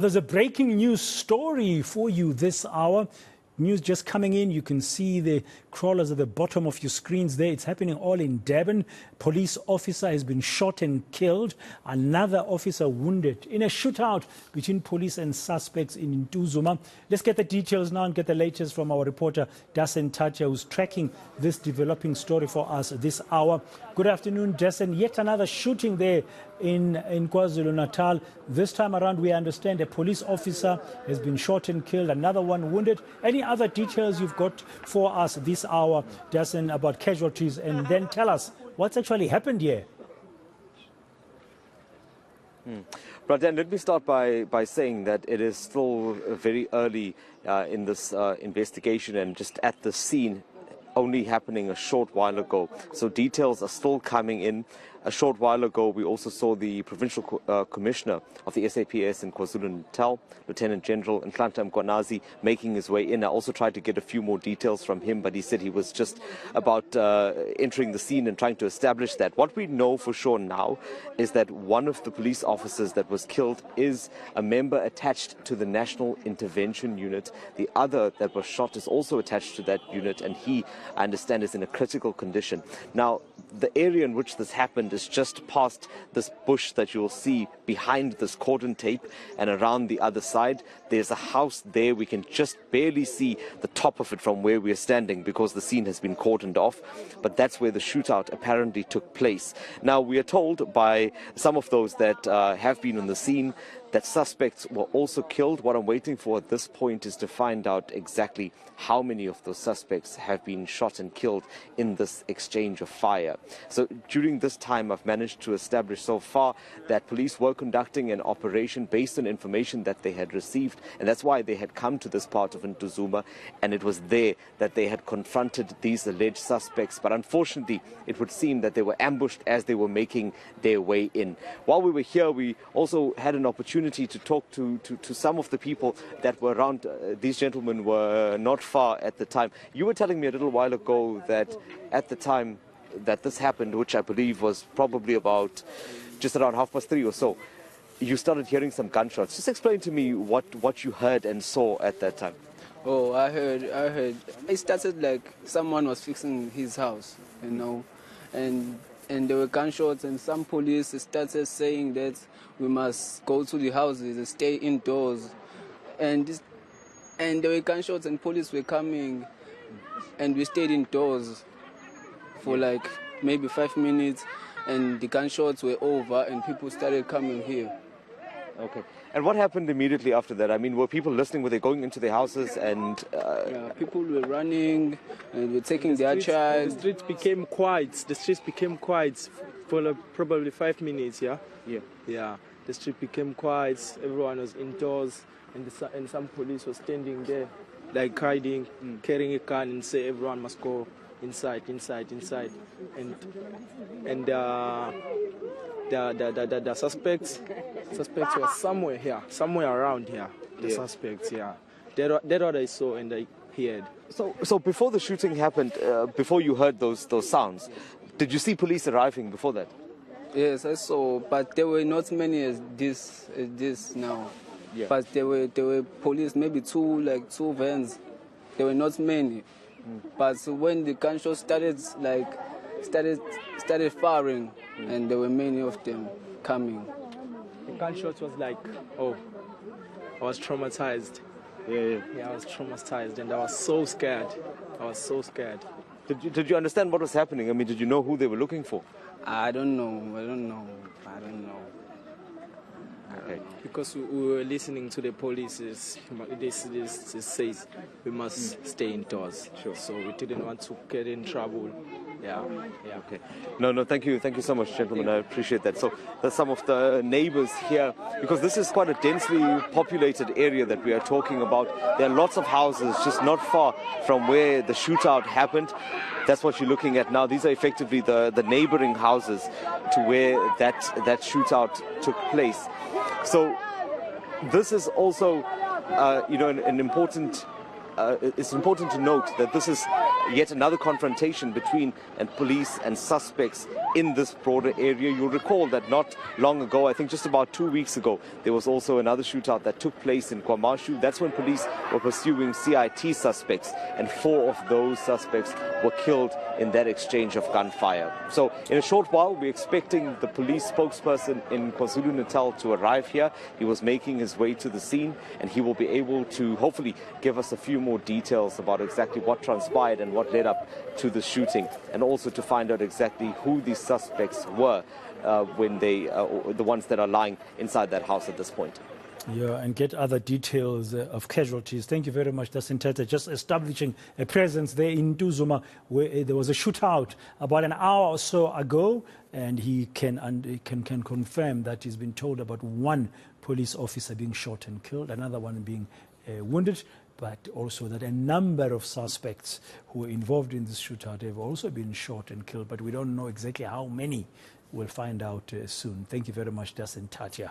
There's a breaking news story for you this hour. News just coming in. You can see the crawlers at the bottom of your screens there. It's happening all in Durban. Police officer has been shot and killed. Another officer wounded in a shootout between police and suspects in Ntuzuma. Let's get the details now and get the latest from our reporter, Dasen Thathiah, who's tracking this developing story for us this hour. Good afternoon, Dasen. Yet another shooting there in KwaZulu-Natal. This time around, we understand a police officer has been shot and killed, another one wounded. Any other details you've got for us this hour, Dasen, about casualties? And then tell us what's actually happened here. Pradan, let me start by saying that it is still very early in this investigation and just at the scene, only happening a short while ago. So details are still coming in. A short while ago, we also saw the Provincial Commissioner of the SAPS in KwaZulu-Natal, Lieutenant General Nhlanhla Mkhwanazi, making his way in. I also tried to get a few more details from him, but he said he was just about entering the scene and trying to establish that. What we know for sure now is that one of the police officers that was killed is a member attached to the National Intervention Unit. The other that was shot is also attached to that unit, and he, I understand, is in a critical condition. Now, the area in which this happened is just past this bush that you will see behind this cordon tape, and around the other side there's a house there. We can just barely see the top of it from where we are standing because the scene has been cordoned off, but that's where the shootout apparently took place. Now, we are told by some of those that have been on the scene that suspects were also killed. What I'm waiting for at this point is to find out exactly how many of those suspects have been shot and killed in this exchange of fire. So during this time, I've managed to establish so far that police were conducting an operation based on information that they had received, and that's why they had come to this part of Ntuzuma, and it was there that they had confronted these alleged suspects. But unfortunately, it would seem that they were ambushed as they were making their way in. While we were here, we also had an opportunity to talk to some of the people that were around. These gentlemen were not far at the time. You were telling me a little while ago that at the time that this happened, which I believe was probably about just around 3:30 or so, you started hearing some gunshots. Just explain to me what you heard and saw at that time. Oh, I heard. It started like someone was fixing his house, you know, and there were gunshots, and some police started saying that we must go to the houses and stay indoors. And there were gunshots, and police were coming, and we stayed indoors for like maybe 5 minutes, and the gunshots were over, and people started coming here. Okay. And what happened immediately after that? I mean, were people listening? Were they going into their houses? And yeah, people were running and were taking their child. The streets became quiet. The streets became quiet for like probably 5 minutes. Yeah. The street became quiet. Everyone was indoors, and some police was standing there, like hiding, carrying a gun, and say everyone must go inside. And the suspects were somewhere around here. The suspects, yeah. That's what I saw and I heard. So before the shooting happened, before you heard those sounds, did you see police arriving before that? Yes, I saw, but there were not many as this now. Yeah. But there were police, maybe two vans. There were not many. But when the gunshots started firing, and there were many of them coming. The gunshots was like, oh, I was traumatized. Yeah, I was traumatized, and I was so scared. Did you understand what was happening? I mean, did you know who they were looking for? I don't know. Okay. Because we were listening to the police, this says we must stay indoors. Sure. So we didn't want to get in trouble. Yeah. Okay. No, thank you so much, gentlemen. I appreciate that. So there's some of the neighbors here, because this is quite a densely populated area that we are talking about. There are lots of houses just not far from where the shootout happened. That's what you're looking at now. These are effectively the neighboring houses to where that shootout took place. So this is also, an important. It's important to note that this is yet another confrontation between police and suspects in this broader area. You'll recall that not long ago, I think just about 2 weeks ago, there was also another shootout that took place in KwaMashu. That's when police were pursuing CIT suspects, and 4 of those suspects were killed in that exchange of gunfire. So in a short while, we're expecting the police spokesperson in KwaZulu-Natal to arrive here. He was making his way to the scene, and he will be able to hopefully give us a few more details about exactly what transpired and what led up to the shooting, and also to find out exactly who these suspects were when the ones that are lying inside that house at this point. Yeah, and get other details of casualties. Thank you very much, Dasen Thathiah. Just establishing a presence there in Ntuzuma, where there was a shootout about an hour or so ago, and he can confirm that he's been told about 1 police officer being shot and killed, another one being wounded, but also that a number of suspects who were involved in this shootout have also been shot and killed, but we don't know exactly how many. We'll find out soon. Thank you very much, Dasen Thathiah.